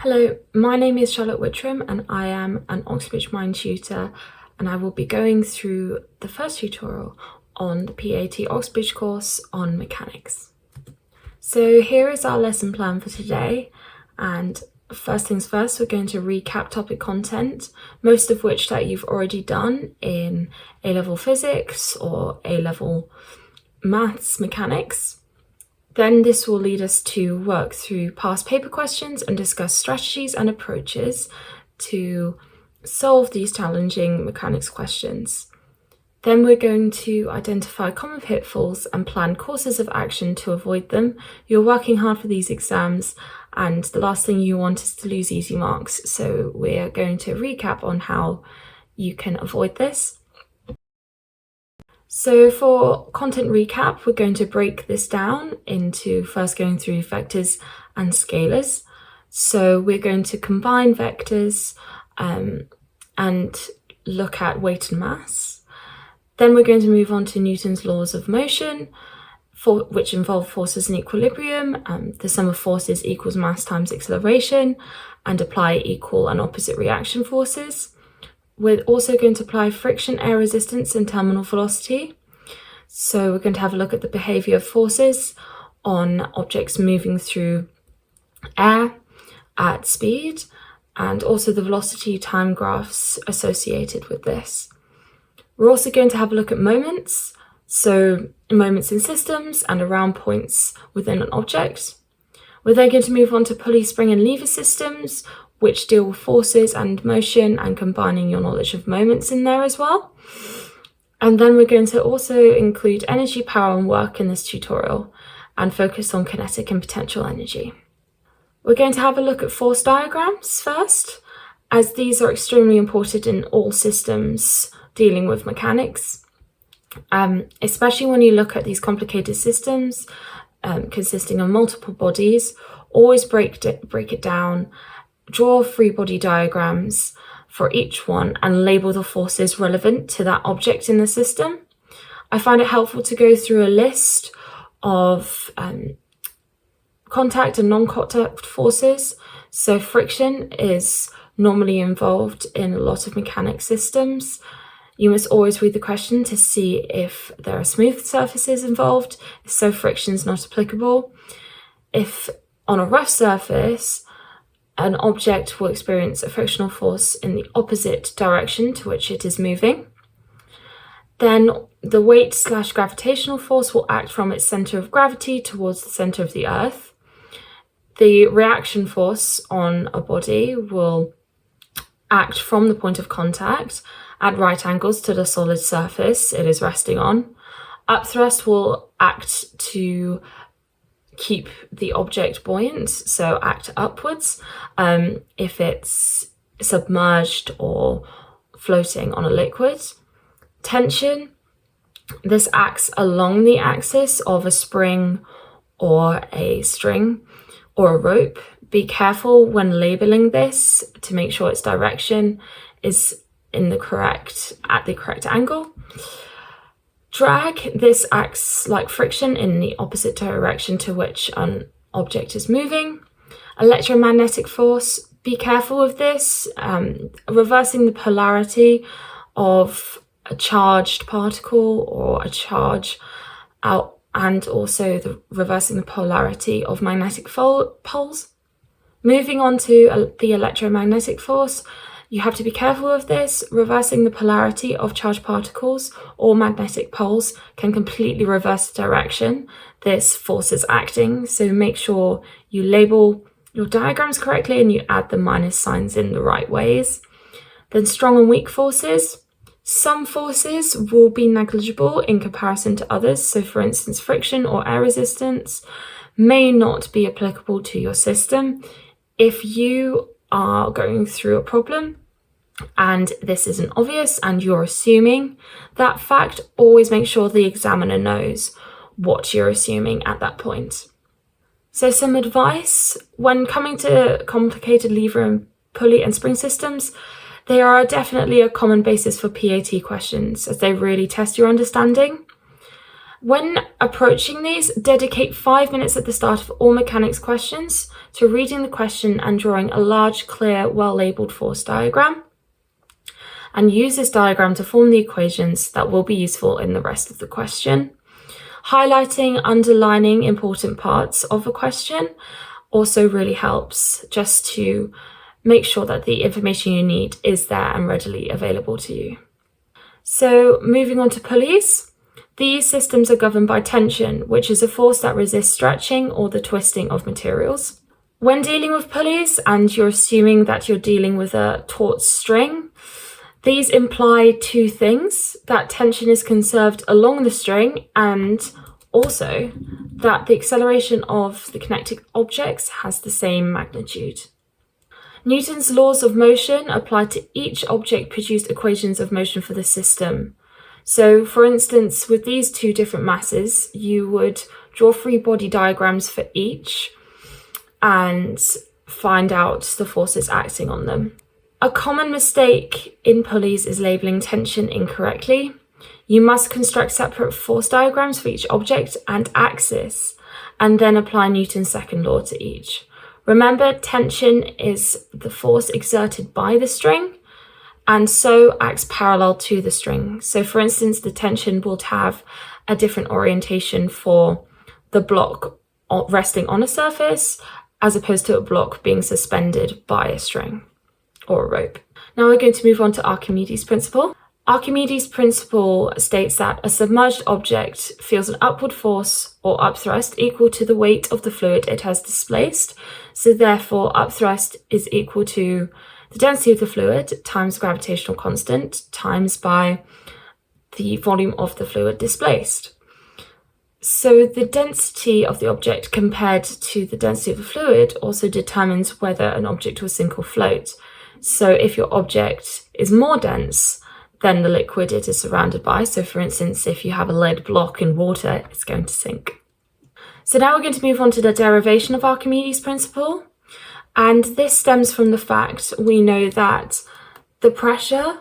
Hello, my name is Charlotte Wittram and I am an Oxbridge Mind tutor, and I will be going through the first tutorial on the PAT Oxbridge course on mechanics. So here is our lesson plan for today, and first things first, we're going to recap topic content, most of which that you've already done in A-level physics or A-level maths mechanics. Then this will lead us to work through past paper questions and discuss strategies and approaches to solve these challenging mechanics questions. Then we're going to identify common pitfalls and plan courses of action to avoid them. You're working hard for these exams, and the last thing you want is to lose easy marks. So we're going to recap on how you can avoid this. So for content recap, we're going to break this down into first going through vectors and scalars. So we're going to combine vectors and look at weight and mass. Then we're going to move on to Newton's laws of motion, which involve forces in equilibrium. The sum of forces equals mass times acceleration, and apply equal and opposite reaction forces. We're also going to apply friction, air resistance, and terminal velocity. So we're going to have a look at the behaviour of forces on objects moving through air at speed, and also the velocity time graphs associated with this. We're also going to have a look at moments, so moments in systems and around points within an object. We're then going to move on to pulley, spring, and lever systems, which deal with forces and motion, and combining your knowledge of moments in there as well. And then we're going to also include energy, power, and work in this tutorial, and focus on kinetic and potential energy. We're going to have a look at force diagrams first, as these are extremely important in all systems dealing with mechanics, especially when you look at these complicated systems consisting of multiple bodies. Always break it down. Draw free body diagrams for each one and label the forces relevant to that object in the system. I find it helpful to go through a list of contact and non-contact forces. So friction is normally involved in a lot of mechanics systems. You must always read the question to see if there are smooth surfaces involved, so friction is not applicable. If on a rough surface, an object will experience a frictional force in the opposite direction to which it is moving. Then the weight/gravitational force will act from its center of gravity towards the center of the Earth. The reaction force on a body will act from the point of contact at right angles to the solid surface it is resting on. Upthrust will act to keep the object buoyant, so act upwards if it's submerged or floating on a liquid. Tension, this acts along the axis of a spring or a string or a rope. Be careful when labeling this to make sure its direction is at the correct angle. Drag, this acts like friction in the opposite direction to which an object is moving. Electromagnetic force, be careful with this, reversing the polarity of a charged particle or a charge out, and also reversing the polarity of magnetic poles. Moving on to the electromagnetic force, you have to be careful of this. Reversing the polarity of charged particles or magnetic poles can completely reverse the direction this force is acting, so make sure you label your diagrams correctly and you add the minus signs in the right ways. Then strong and weak forces. Some forces will be negligible in comparison to others, so for instance friction or air resistance may not be applicable to your system. If you are going through a problem and this isn't obvious and you're assuming that fact, always make sure the examiner knows what you're assuming at that point. So some advice when coming to complicated lever and pulley and spring systems, they are definitely a common basis for PAT questions as they really test your understanding. When approaching these, dedicate 5 minutes at the start of all mechanics questions to reading the question and drawing a large, clear, well-labelled force diagram. And use this diagram to form the equations that will be useful in the rest of the question. Highlighting, underlining important parts of a question also really helps, just to make sure that the information you need is there and readily available to you. So moving on to pulleys. These systems are governed by tension, which is a force that resists stretching or the twisting of materials. When dealing with pulleys, and you're assuming that you're dealing with a taut string, these imply two things: that tension is conserved along the string, and also that the acceleration of the connected objects has the same magnitude. Newton's laws of motion apply to each object, produced equations of motion for the system. So, for instance, with these two different masses, you would draw free body diagrams for each and find out the forces acting on them. A common mistake in pulleys is labeling tension incorrectly. You must construct separate force diagrams for each object and axis, and then apply Newton's second law to each. Remember, tension is the force exerted by the string, and so acts parallel to the string. So for instance, the tension will have a different orientation for the block resting on a surface, as opposed to a block being suspended by a string or a rope. Now we're going to move on to Archimedes' Principle. Archimedes' Principle states that a submerged object feels an upward force or upthrust equal to the weight of the fluid it has displaced. So therefore, upthrust is equal to the density of the fluid times gravitational constant times by the volume of the fluid displaced. So the density of the object compared to the density of the fluid also determines whether an object will sink or float. So if your object is more dense than the liquid it is surrounded by, so for instance, if you have a lead block in water, it's going to sink. So now we're going to move on to the derivation of Archimedes' Principle. And this stems from the fact we know that the pressure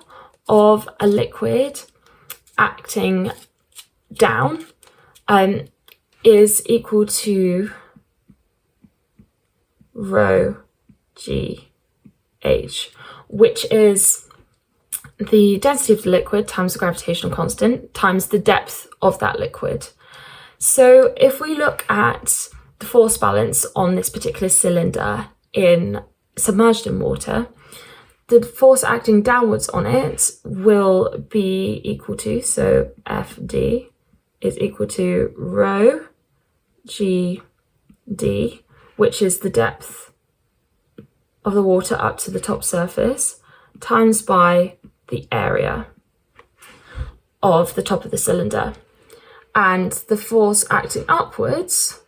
of a liquid acting down is equal to rho g h, which is the density of the liquid times the gravitational constant times the depth of that liquid. So if we look at the force balance on this particular cylinder submerged in water, the force acting downwards on it will be equal to, so Fd is equal to rho gd, which is the depth of the water up to the top surface, times by the area of the top of the cylinder. And the force acting upwards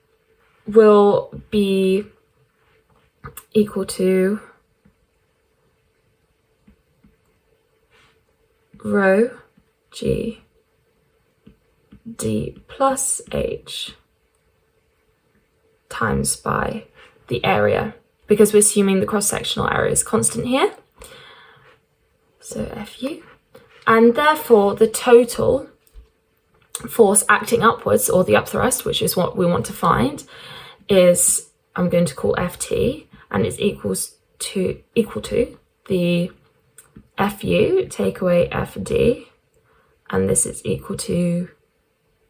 will be equal to rho g d plus h times by the area, because we're assuming the cross-sectional area is constant here, so Fu, and therefore the total force acting upwards, or the upthrust, which is what we want to find, is, I'm going to call Ft, and it's equal to the Fu, take away Fd, and this is equal to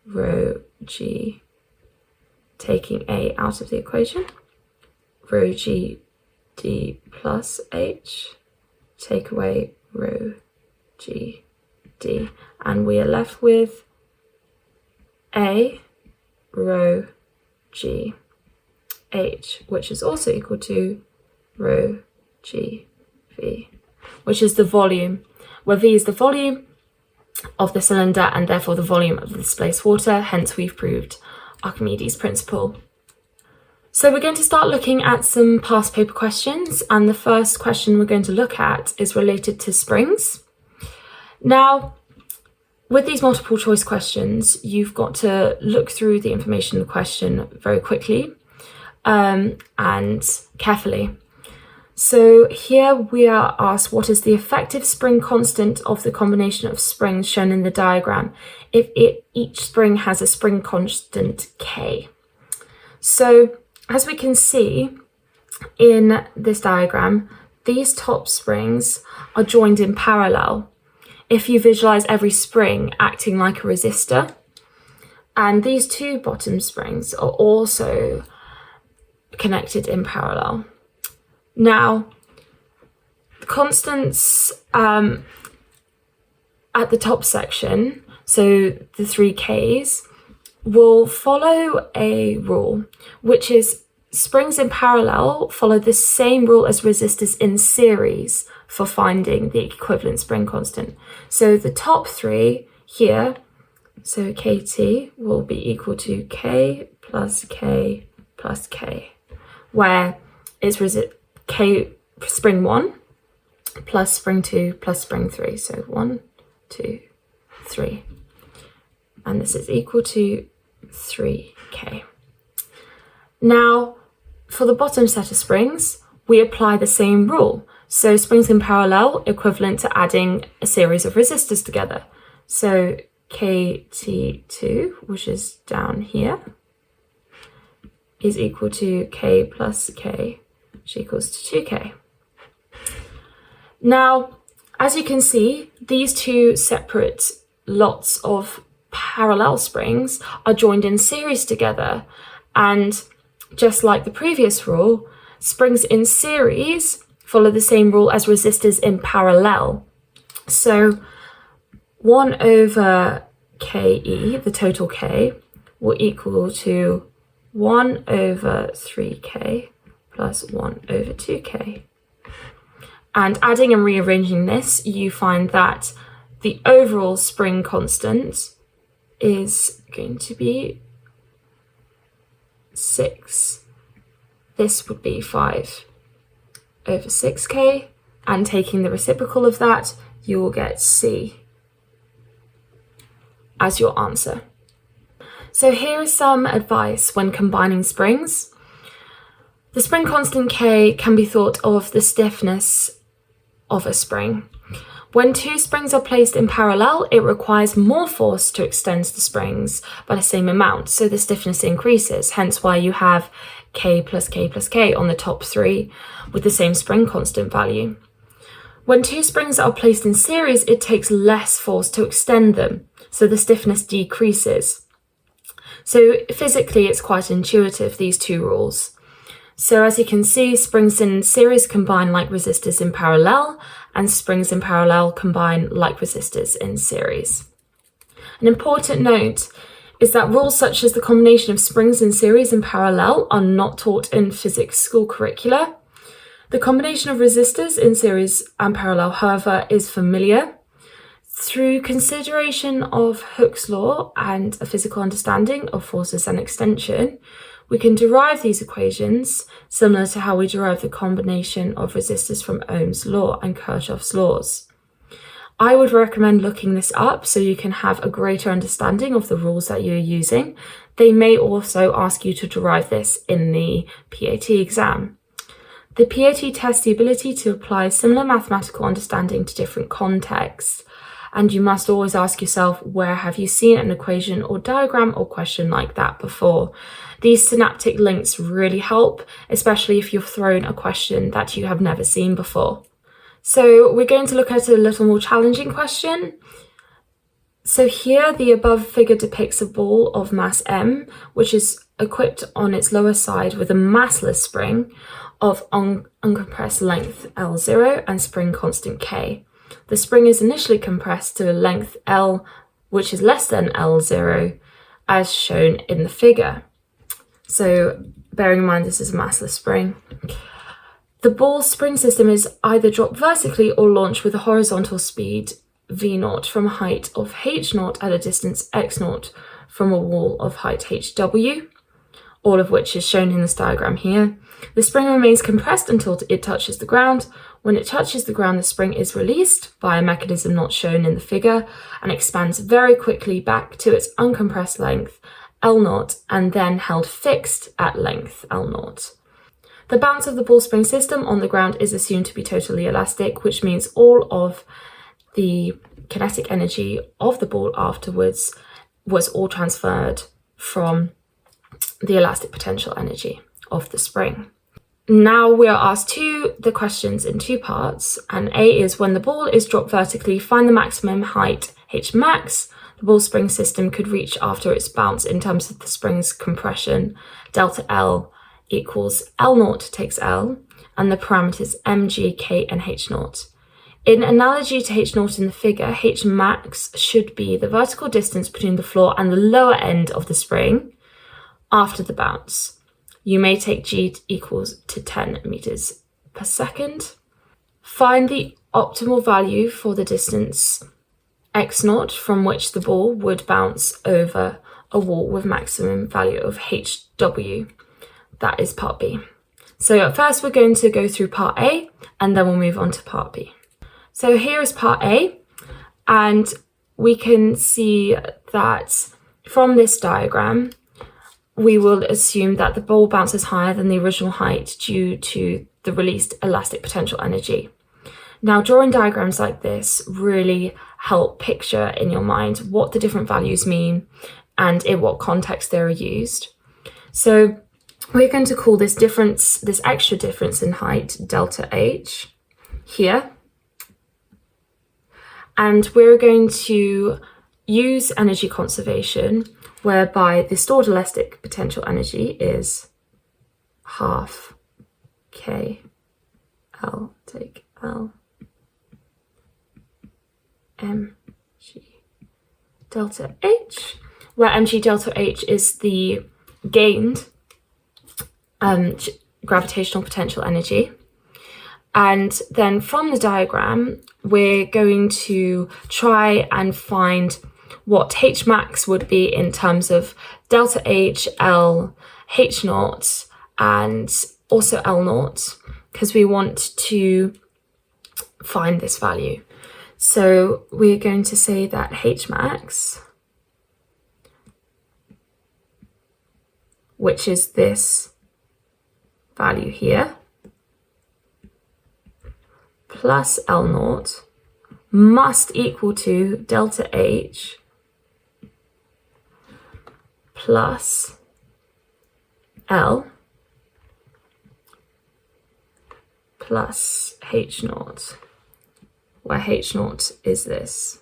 rho g, taking A out of the equation, rho g d plus h, take away rho g d, and we are left with A rho g h, which is also equal to rho g v, which is the volume, where V is the volume of the cylinder and therefore the volume of the displaced water. Hence we've proved Archimedes' Principle. So we're going to start looking at some past paper questions, and the first question we're going to look at is related to springs. Now, with these multiple choice questions, you've got to look through the information in the question very quickly and carefully. So here we are asked, what is the effective spring constant of the combination of springs shown in the diagram if each spring has a spring constant K? So as we can see in this diagram, these top springs are joined in parallel. If you visualize every spring acting like a resistor, and these two bottom springs are also connected in parallel. Now, constants at the top section, so the 3 Ks, will follow a rule, which is springs in parallel follow the same rule as resistors in series for finding the equivalent spring constant. So the top 3 here, so Kt will be equal to K plus K plus K, where it's K spring 1 plus spring 2 plus spring 3. So 1, 2, 3. And this is equal to 3K. Now, for the bottom set of springs, we apply the same rule. So springs in parallel equivalent to adding a series of resistors together. So Kt2, which is down here, is equal to K plus K, which equals to 2K. Now, as you can see, these two separate lots of parallel springs are joined in series together, and just like the previous rule, springs in series follow the same rule as resistors in parallel. So 1 over Ke, the total K, will equal to 1 over 3K plus 1 over 2K. And adding and rearranging this, you find that the overall spring constant is going to be 6. This would be 5 over 6K, and taking the reciprocal of that, you will get C as your answer. So here is some advice when combining springs. The spring constant K can be thought of the stiffness of a spring. When 2 springs are placed in parallel, it requires more force to extend the springs by the same amount, so the stiffness increases, hence why you have K plus K plus K on the top 3 with the same spring constant value. When 2 springs are placed in series, it takes less force to extend them, so the stiffness decreases. So physically, it's quite intuitive, these 2 rules. So as you can see, springs in series combine like resistors in parallel, and springs in parallel combine like resistors in series. An important note is that rules such as the combination of springs in series and parallel are not taught in physics school curricula. The combination of resistors in series and parallel, however, is familiar. Through consideration of Hooke's law and a physical understanding of forces and extension, we can derive these equations similar to how we derive the combination of resistors from Ohm's law and Kirchhoff's laws. I would recommend looking this up so you can have a greater understanding of the rules that you're using. They may also ask you to derive this in the PAT exam. The PAT tests the ability to apply similar mathematical understanding to different contexts, and you must always ask yourself, where have you seen an equation or diagram or question like that before? These synaptic links really help, especially if you're thrown a question that you have never seen before. So we're going to look at a little more challenging question. So here, the above figure depicts a ball of mass m, which is equipped on its lower side with a massless spring of uncompressed length L0 and spring constant K. The spring is initially compressed to a length L, which is less than L0, as shown in the figure. So bearing in mind this is a massless spring. The ball's spring system is either dropped vertically or launched with a horizontal speed v0 from a height of h0 at a distance x0 from a wall of height hw, all of which is shown in this diagram here. The spring remains compressed until it touches the ground. When it touches the ground, the spring is released by a mechanism not shown in the figure and expands very quickly back to its uncompressed length L0 and then held fixed at length L0. The bounce of the ball spring system on the ground is assumed to be totally elastic, which means all of the kinetic energy of the ball afterwards was all transferred from the elastic potential energy of the spring. Now we are asked the questions in two parts, and A is when the ball is dropped vertically, find the maximum height H max the ball spring system could reach after its bounce in terms of the spring's compression. Delta L equals L naught takes L, and the parameters mg, k, and h naught. In analogy to h naught in the figure, h max should be the vertical distance between the floor and the lower end of the spring after the bounce. You may take g equals to 10 meters per second. Find the optimal value for the distance x naught from which the ball would bounce over a wall with maximum value of hw. That is part B. So at first we're going to go through part A, and then we'll move on to part B. So here is part A, and we can see that from this diagram, we will assume that the ball bounces higher than the original height due to the released elastic potential energy. Now, drawing diagrams like this really help picture in your mind what the different values mean and in what context they are used. So we're going to call this difference, this extra difference in height, delta H here. And we're going to use energy conservation, whereby the stored elastic potential energy is half K L take L mg delta H, where mg delta H is the gained gravitational potential energy. And then from the diagram, we're going to try and find what H max would be in terms of delta H, L, H naught, and also L naught, because we want to find this value. So we're going to say that H max, which is this value here, plus L naught must equal to delta H plus L plus H naught, where H naught is this,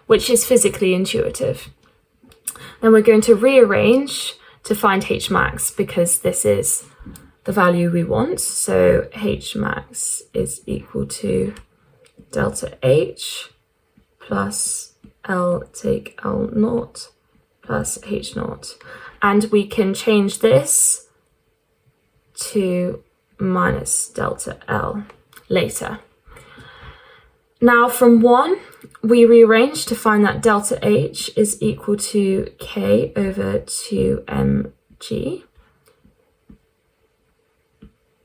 which is physically intuitive. Then we're going to rearrange to find H max because this is the value we want. So H max is equal to delta H plus L take L naught plus H naught. And we can change this to minus delta L later. Now from 1, we rearrange to find that delta H is equal to K over 2mg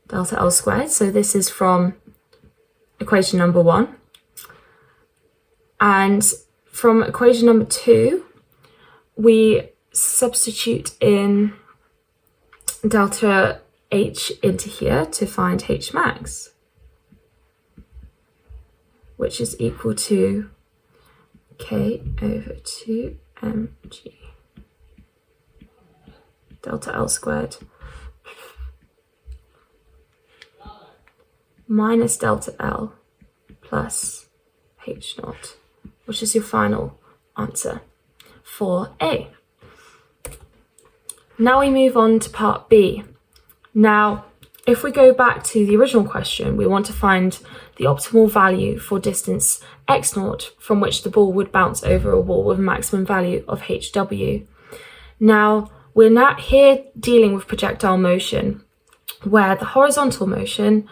delta L squared. So this is from equation number 1. And from equation number 2, we substitute in delta H into here to find H max, which is equal to K over 2mg delta L squared minus delta L plus H naught, which is your final answer for A. Now we move on to part B. Now, if we go back to the original question, we want to find the optimal value for distance x naught from which the ball would bounce over a wall with a maximum value of hw. Now, we're not here dealing with projectile motion, where the horizontal motion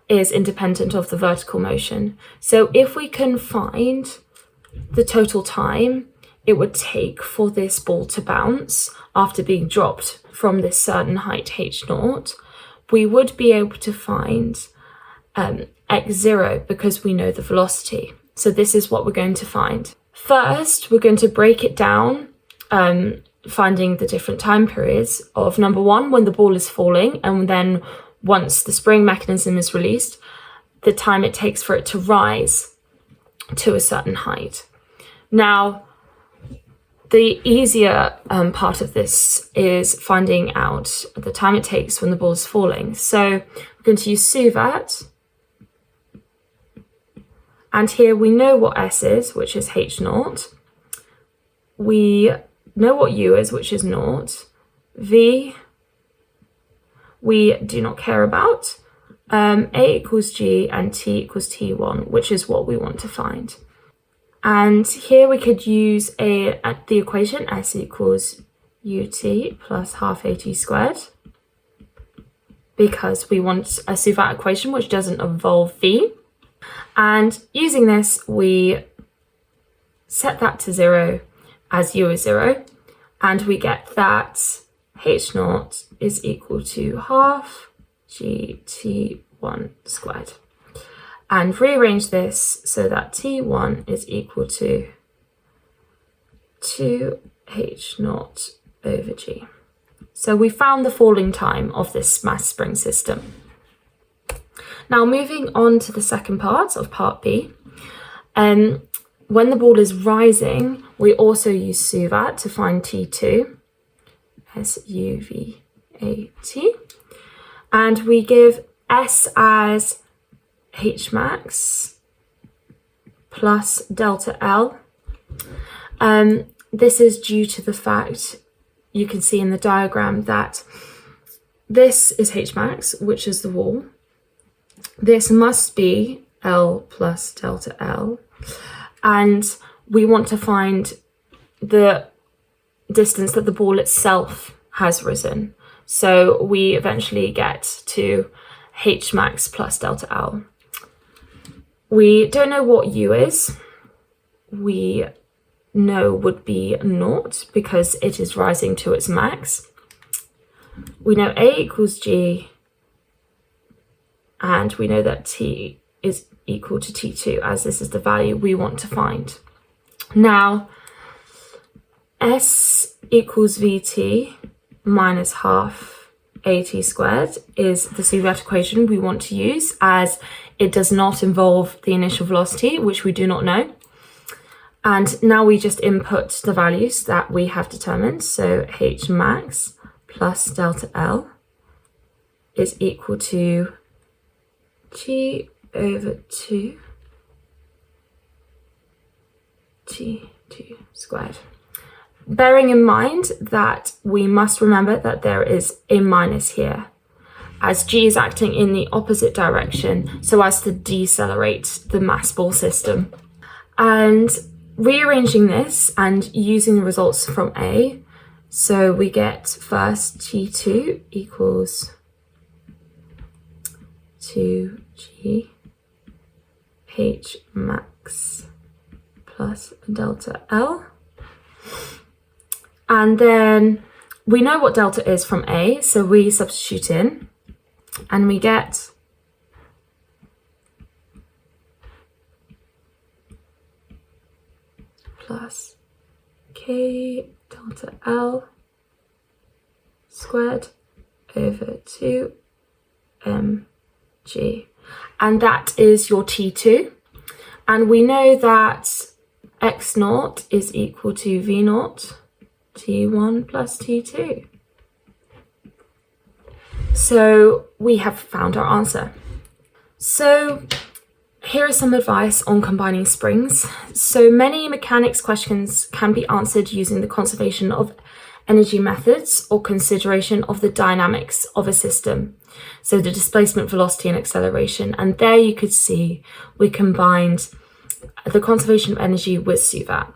is independent of the vertical motion. So if we can find the total time it would take for this ball to bounce after being dropped from this certain height h naught, we would be able to find x0 because we know the velocity. So this is what we're going to find. First, we're going to break it down, finding the different time periods of number 1, when the ball is falling, and then once the spring mechanism is released, the time it takes for it to rise to a certain height. Now, the easier part of this is finding out the time it takes when the ball is falling. So we're going to use SUVAT. And here we know what S is, which is H0. We know what U is, which is 0. V, we do not care about. A equals G and T equals T1, which is what we want to find. And here we could use the equation S equals UT plus half AT squared, because we want a SUVAT equation which doesn't involve V. And using this, we set that to 0 as U is 0, and we get that H0 is equal to half GT1 squared. And rearrange this so that T1 is equal to 2H0 over G. So we found the falling time of this mass spring system. Now moving on to the second part of part B. When the ball is rising, we also use SUVAT to find T2, SUVAT, and we give S as H max plus delta L. This is due to the fact, you can see in the diagram, that this is H max, which is the wall. This must be L plus delta L. And we want to find the distance that the ball itself has risen. So we eventually get to H max plus delta L. We don't know what U is. We know would be 0 because it is rising to its max. We know A equals G, and we know that T is equal to T2, as this is the value we want to find. Now, S equals VT minus half AT squared is the SUVAT equation we want to use, as it does not involve the initial velocity, which we do not know. And now we just input the values that we have determined. So H max plus delta L is equal to G over 2 T2 squared. Bearing in mind that we must remember that there is a minus here, as G is acting in the opposite direction so as to decelerate the mass ball system. And rearranging this and using the results from A, so we get first T2 equals 2G H max plus delta L. And then we know what delta is from A, so we substitute in, and we get plus K delta L squared over 2mg. And that is your T2. And we know that x0 is equal to v0 T1 plus T2. So we have found our answer. So here is some advice on combining springs. So many mechanics questions can be answered using the conservation of energy methods or consideration of the dynamics of a system. So the displacement, velocity and acceleration. And there you could see we combined the conservation of energy with SUVAT.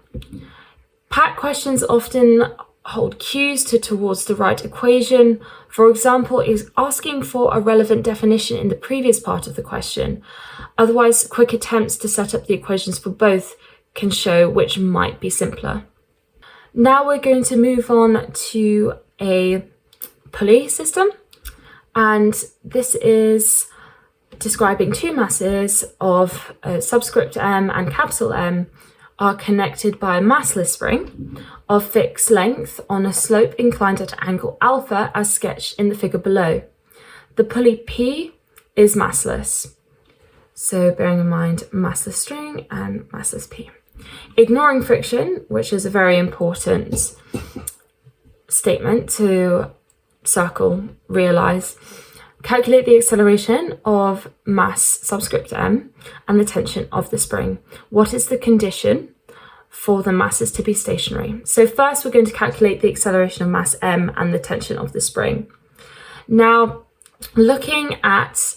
PAC questions often hold cues towards the right equation. For example, is asking for a relevant definition in the previous part of the question. Otherwise, quick attempts to set up the equations for both can show which might be simpler. Now we're going to move on to a pulley system. And this is describing two masses of subscript M and capital M are connected by a massless spring of fixed length on a slope inclined at angle alpha as sketched in the figure below. The pulley P is massless. So bearing in mind massless string and massless P. Ignoring friction, which is a very important statement to circle, realise. Calculate the acceleration of mass subscript m and the tension of the spring. What is the condition for the masses to be stationary? So first we're going to calculate the acceleration of mass m and the tension of the spring. Now, looking at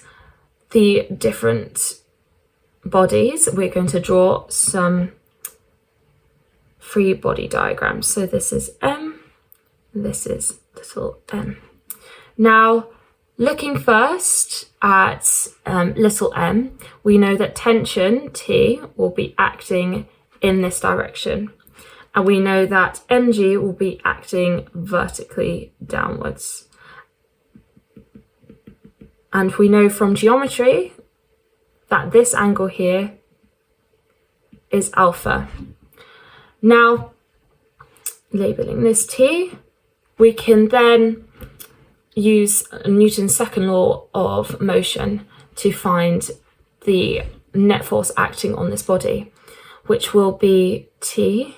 the different bodies, we're going to draw some free body diagrams. So this is m, this is little m. Now, looking first at little m, we know that tension T will be acting in this direction. And we know that mg will be acting vertically downwards. And we know from geometry that this angle here is alpha. Now, labeling this T, we can then use Newton's second law of motion to find the net force acting on this body, which will be T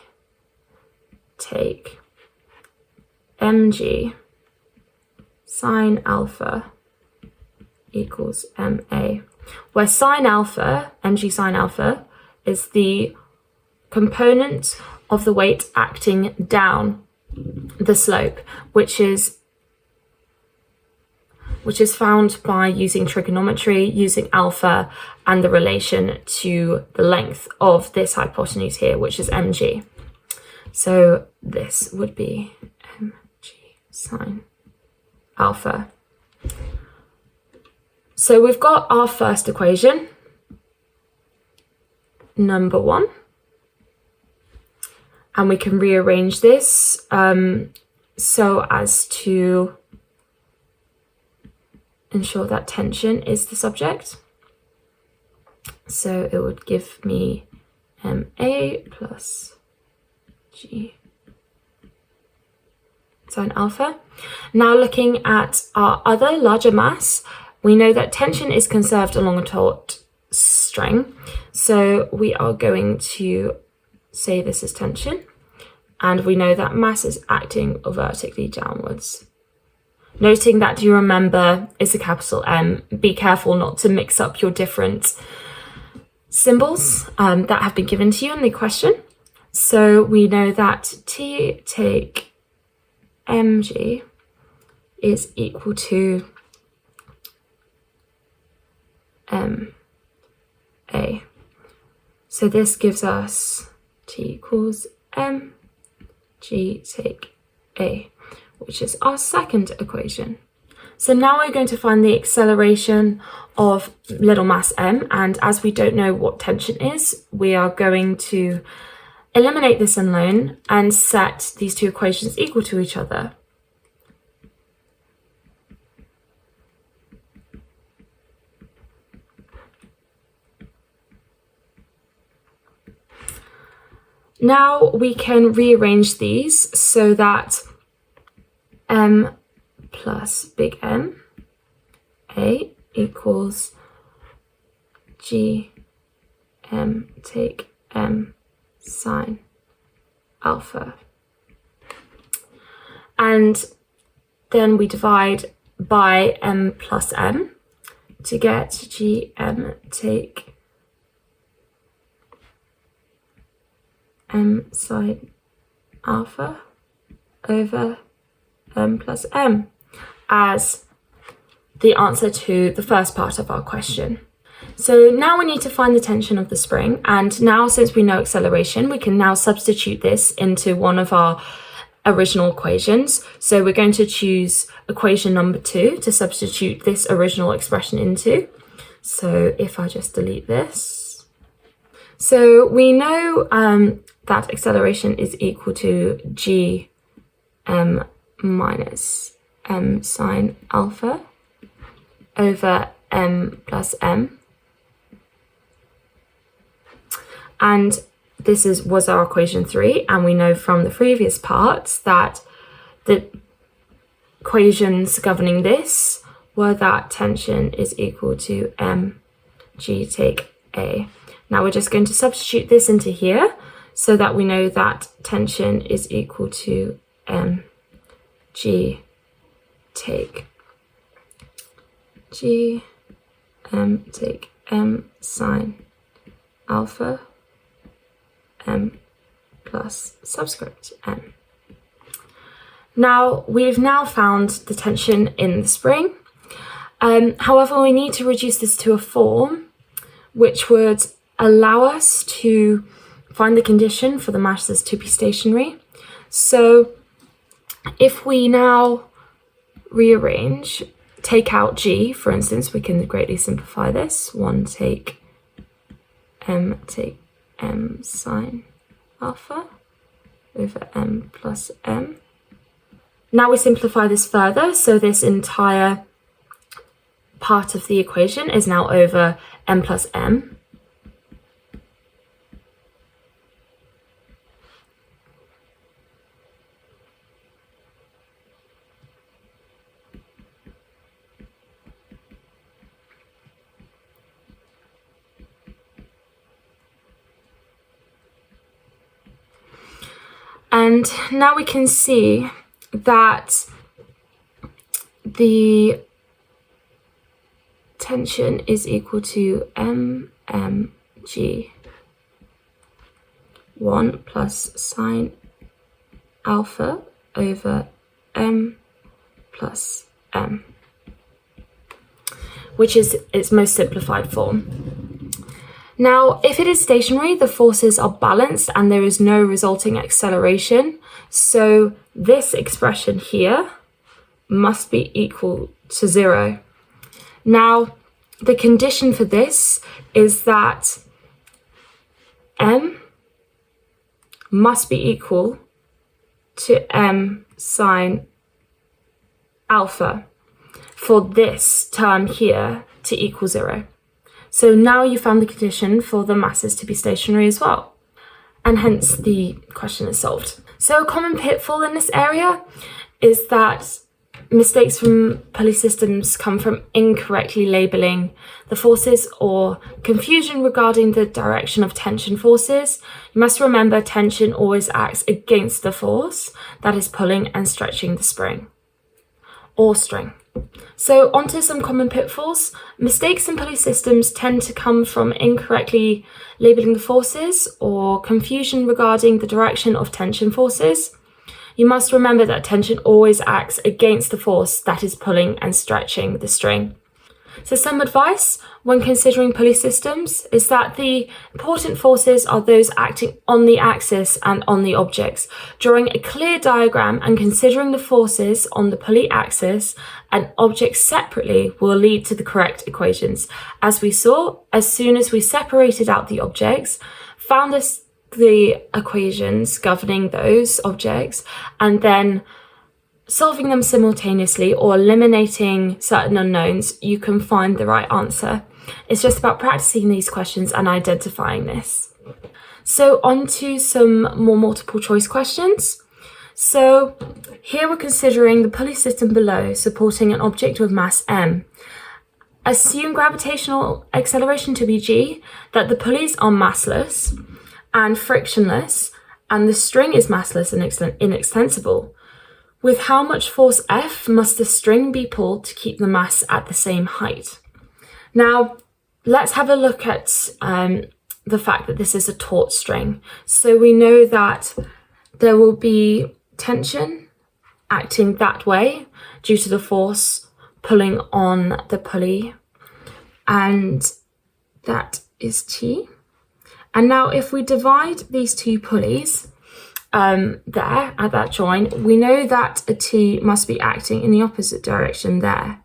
take mg sine alpha equals ma, where sine alpha, mg sine alpha, is the component of the weight acting down the slope, which is found by using trigonometry, using alpha and the relation to the length of this hypotenuse here, which is mg. So this would be mg sine alpha. So we've got our first equation, number 1. And we can rearrange this so as to ensure that tension is the subject. So it would give me ma plus g sine alpha. Now looking at our other larger mass, we know that tension is conserved along a taut string. So we are going to say this is tension. And we know that mass is acting vertically downwards. Noting that, do you remember, it's a capital M. Be careful not to mix up your different symbols that have been given to you in the question. So we know that T take mg is equal to ma. So this gives us T equals mg take a, which is our second equation. So now we're going to find the acceleration of little mass m, and as we don't know what tension is, we are going to eliminate this unknown and set these two equations equal to each other. Now we can rearrange these so that m plus big M a equals g m take m sine alpha. And then we divide by m plus m to get gm take m sine alpha over m plus m as the answer to the first part of our question. So now we need to find the tension of the spring, and now since we know acceleration, we can now substitute this into one of our original equations. So we're going to choose equation number 2 to substitute this original expression into. So if I just delete this. So we know that acceleration is equal to g m minus m sine alpha over m plus m. And this was our equation 3, and we know from the previous parts that the equations governing this were that tension is equal to mg take A. Now we're just going to substitute this into here so that we know that tension is equal to mg take G take M sine alpha M plus subscript M. Now we've now found the tension in the spring. However, we need to reduce this to a form which would allow us to find the condition for the masses to be stationary. So if we now rearrange, take out G, for instance, we can greatly simplify this. 1 take M sine alpha over M plus M. Now we simplify this further, so this entire part of the equation is now over M plus M. And now we can see that the tension is equal to mmg 1 plus sine alpha over m plus m, which is its most simplified form. Now, if it is stationary, the forces are balanced and there is no resulting acceleration. So this expression here must be equal to 0. Now, the condition for this is that m must be equal to m sine alpha for this term here to equal 0. So now you found the condition for the masses to be stationary as well, and hence the question is solved. So a common pitfall in this area is that mistakes from pulley systems come from incorrectly labeling the forces or confusion regarding the direction of tension forces. You must remember tension always acts against the force that is pulling and stretching the spring or string. So onto some common pitfalls. Mistakes in pulley systems tend to come from incorrectly labeling the forces or confusion regarding the direction of tension forces. You must remember that tension always acts against the force that is pulling and stretching the string. So some advice when considering pulley systems is that the important forces are those acting on the axis and on the objects. Drawing a clear diagram and considering the forces on the pulley axis and objects separately will lead to the correct equations. As we saw, as soon as we separated out the objects, found the equations governing those objects, and then solving them simultaneously or eliminating certain unknowns, you can find the right answer. It's just about practicing these questions and identifying this. So on to some more multiple choice questions. So here we're considering the pulley system below supporting an object with mass m. Assume gravitational acceleration to be g, that the pulleys are massless and frictionless, and the string is massless and inextensible. With how much force F must the string be pulled to keep the mass at the same height? Now, let's have a look at the fact that this is a taut string. So we know that there will be tension acting that way due to the force pulling on the pulley, and that is T. And now if we divide these two pulleys, there at that joint, we know that a T must be acting in the opposite direction there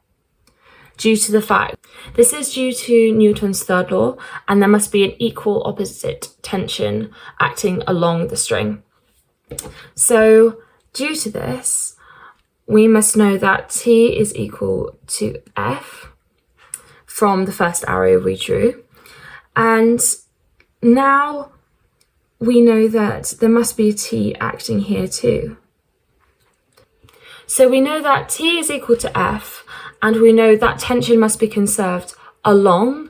due to the fact this is due to Newton's third law, and there must be an equal opposite tension acting along the string. So due to this, we must know that T is equal to F from the first arrow we drew, and now we know that there must be a T acting here too. So we know that T is equal to F, and we know that tension must be conserved along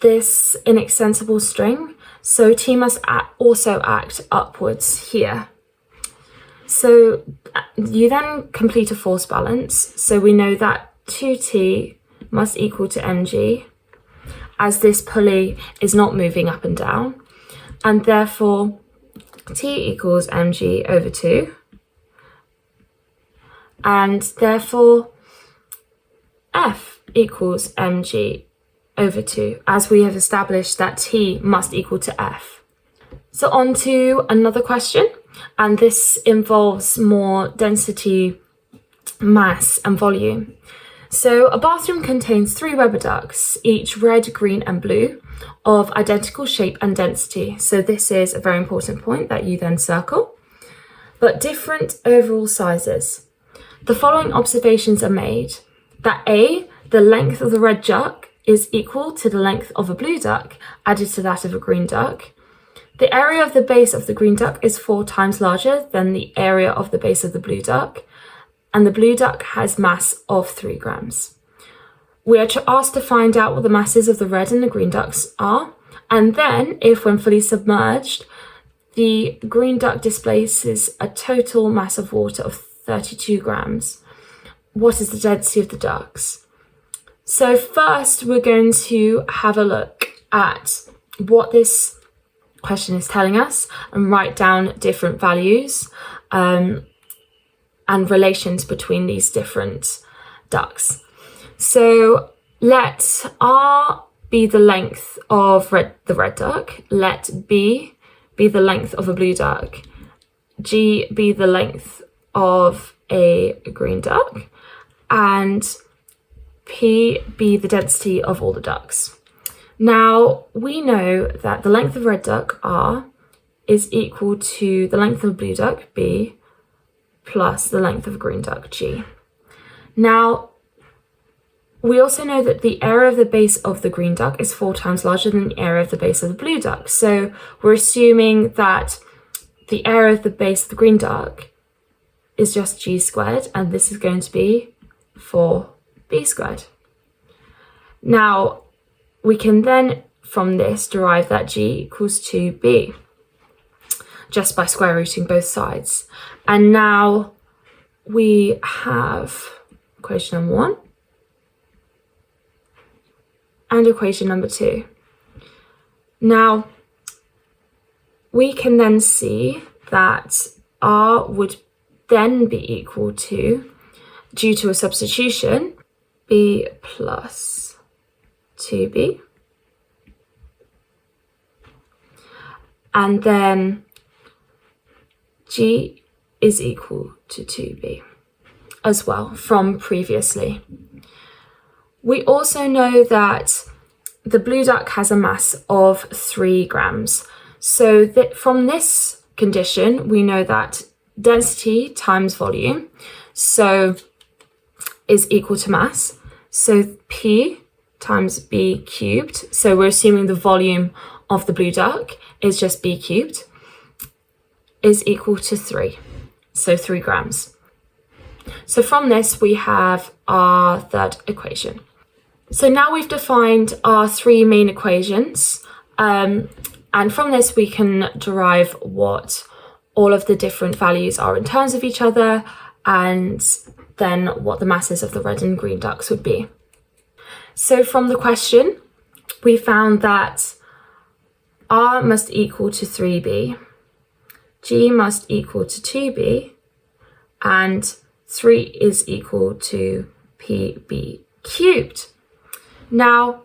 this inextensible string, so T must also act upwards here. So you then complete a force balance, so we know that 2T must equal to mg, as this pulley is not moving up and down, and therefore T equals mg over 2, and therefore F equals mg over 2, as we have established that T must equal to F. So on to another question, and this involves more density, mass and volume. So a bathroom contains 3 rubber ducks, each red, green and blue, of identical shape and density. So this is a very important point that you then circle, but different overall sizes. The following observations are made: that A, the length of the red duck is equal to the length of a blue duck added to that of a green duck. The area of the base of the green duck is 4 times larger than the area of the base of the blue duck, and the blue duck has mass of 3 grams. We are asked to find out what the masses of the red and the green ducks are, and then, if when fully submerged, the green duck displaces a total mass of water of 32 grams. What is the density of the ducks? So first, we're going to have a look at what this question is telling us and write down different values and relations between these different ducks. So let R be the length of the red duck, let B be the length of a blue duck, G be the length of a green duck, and P be the density of all the ducks. Now, we know that the length of a red duck, R, is equal to the length of a blue duck, B, plus the length of a green duck, G. Now, we also know that the area of the base of the green duck is 4 times larger than the area of the base of the blue duck. So we're assuming that the area of the base of the green duck is just G squared, and this is going to be 4B squared. Now, we can then, from this, derive that G equals 2B, just by square rooting both sides. And now we have equation number 1 and equation number 2. Now, we can then see that R would then be equal to, due to a substitution, B plus 2B. And then G is equal to 2B as well from previously. We also know that the blue duck has a mass of 3 grams. So that from this condition, we know that density times volume, so is equal to mass. So P times B cubed. So we're assuming the volume of the blue duck is just B cubed, is equal to 3. So 3 grams. So from this, we have our third equation. So now we've defined our 3 main equations. And from this, we can derive what all of the different values are in terms of each other, and then what the masses of the red and green ducks would be. So from the question, we found that R must equal to 3B, G must equal to 2B, and 3 is equal to PB cubed. Now,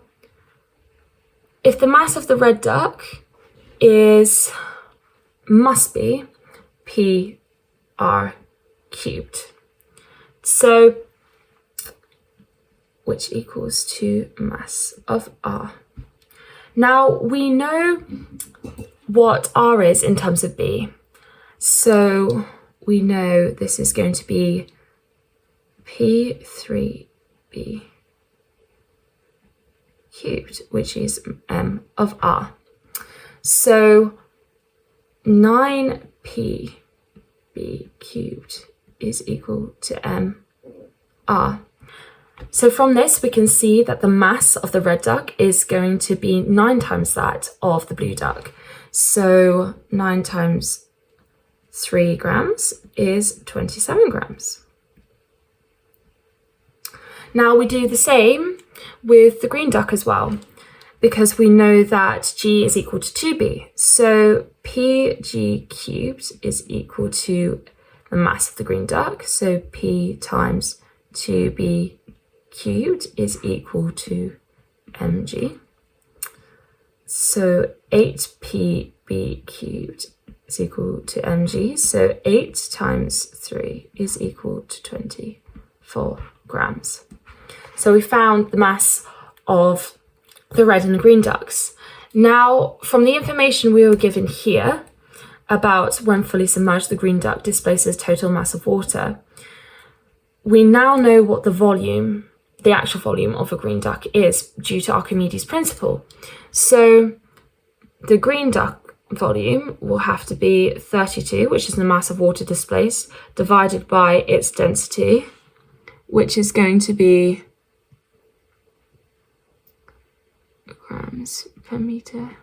if the mass of the red duck must be PR cubed, so which equals to mass of R. Now we know what R is in terms of B, so we know this is going to be P3B cubed, which is M of R. So 9PB cubed is equal to M R. So from this, we can see that the mass of the red duck is going to be 9 times that of the blue duck. So 9 times 3 grams is 27 grams. Now we do the same with the green duck as well, because we know that G is equal to 2B. So PG cubed is equal to the mass of the green duck. So P times 2B cubed is equal to mg. So 8pb cubed is equal to mg. So 8 times 3 is equal to 24 grams. So we found the mass of the red and the green ducks. Now, from the information we were given here about when fully submerged, the green duck displaces total mass of water, we now know what the volume, the actual volume of a green duck is due to Archimedes' principle. So the green duck volume will have to be 32, which is the mass of water displaced, divided by its density, which is going to be grams per meter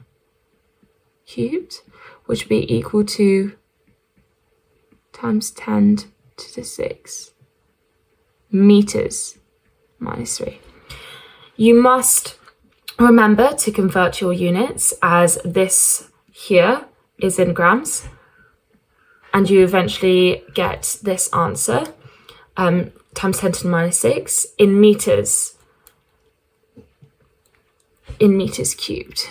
cubed, which would be equal to times 10 to the 6 meters minus 3. You must remember to convert your units, as this here is in grams, and you eventually get this answer, times 10 to the minus 6 in meters cubed.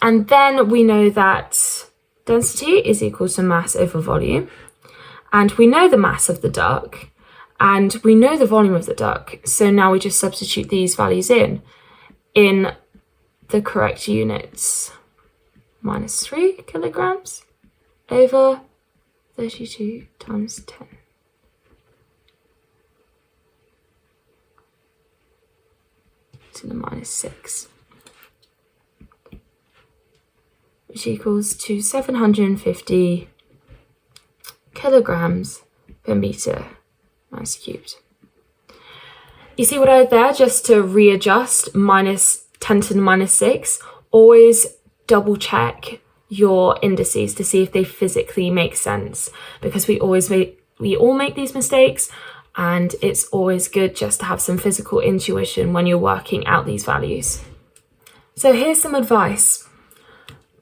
And then we know that density is equal to mass over volume, and we know the mass of the duck, and we know the volume of the duck. So now we just substitute these values in the correct units. Minus 3 kilograms over 32 times 10. To the minus 6, which equals to 750 kilograms per meter mass cubed. You see what I did there? Just to readjust, minus 10 to the minus 6, always double check your indices to see if they physically make sense, because we all make these mistakes. And it's always good just to have some physical intuition when you're working out these values. So here's some advice.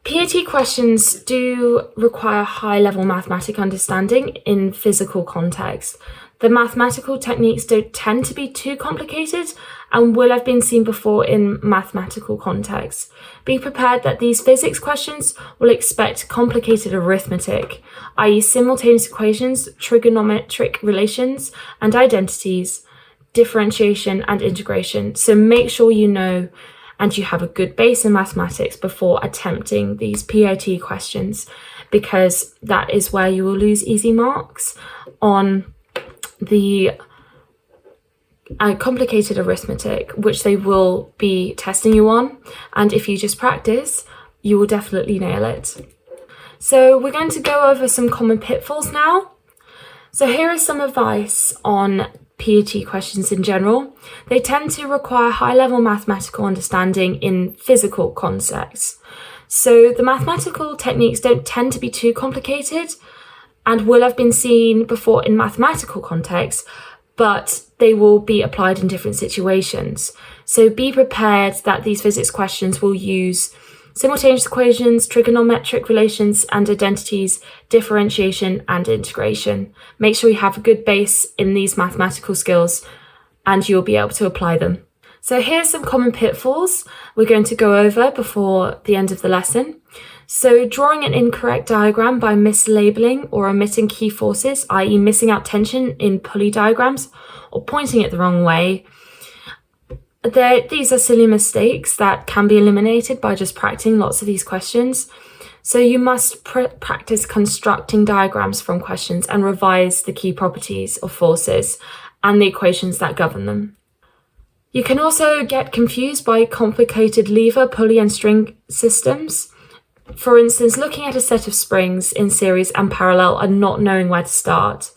PAT questions do require high-level mathematical understanding in physical context. The mathematical techniques don't tend to be too complicated and will have been seen before in mathematical contexts. Be prepared that these physics questions will expect complicated arithmetic, i.e. simultaneous equations, trigonometric relations and identities, differentiation and integration. So make sure you know and you have a good base in mathematics before attempting these PAT questions, because that is where you will lose easy marks on the complicated arithmetic, which they will be testing you on. And if you just practice, you will definitely nail it. So we're going to go over some common pitfalls now. So here is some advice on PAT questions in general. They tend to require high-level mathematical understanding in physical concepts. So the mathematical techniques don't tend to be too complicated and will have been seen before in mathematical contexts, but they will be applied in different situations. So be prepared that these physics questions will use simultaneous equations, trigonometric relations and identities, differentiation and integration. Make sure you have a good base in these mathematical skills and you'll be able to apply them. So here's some common pitfalls we're going to go over before the end of the lesson. So drawing an incorrect diagram by mislabeling or omitting key forces, i.e. missing out tension in pulley diagrams or pointing it the wrong way. These are silly mistakes that can be eliminated by just practicing lots of these questions. So you must practice constructing diagrams from questions and revise the key properties of forces and the equations that govern them. You can also get confused by complicated lever, pulley and string systems. For instance, looking at a set of springs in series and parallel and not knowing where to start.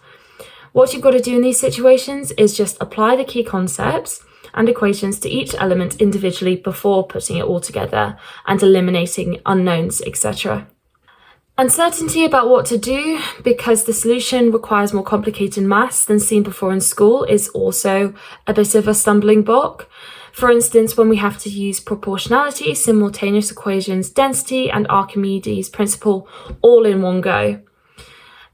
What you've got to do in these situations is just apply the key concepts and equations to each element individually before putting it all together and eliminating unknowns, etc. Uncertainty about what to do because the solution requires more complicated maths than seen before in school is also a bit of a stumbling block. For instance, when we have to use proportionality, simultaneous equations, density, and Archimedes Principle all in one go.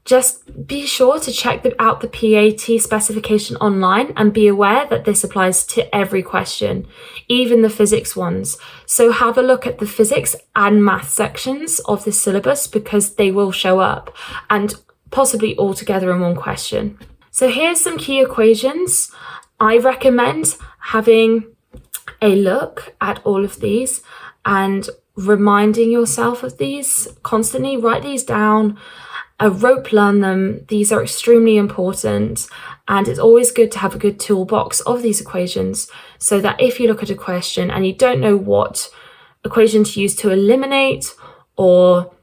Just be sure to check out the PAT specification online and be aware that this applies to every question, even the physics ones. So have a look at the physics and math sections of this syllabus because they will show up and possibly all together in one question. So here's some key equations. I recommend having a look at all of these and reminding yourself of these constantly. Write these down. Rote learn them. These are extremely important, and it's always good to have a good toolbox of these equations so that if you look at a question and you don't know what equation to use to eliminate or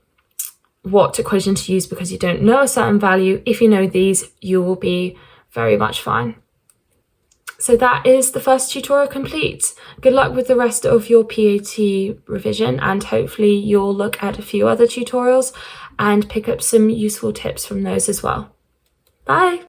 what equation to use because you don't know a certain value, if you know these, you will be very much fine. So that is the first tutorial complete. Good luck with the rest of your PAT revision, and hopefully you'll look at a few other tutorials and pick up some useful tips from those as well. Bye!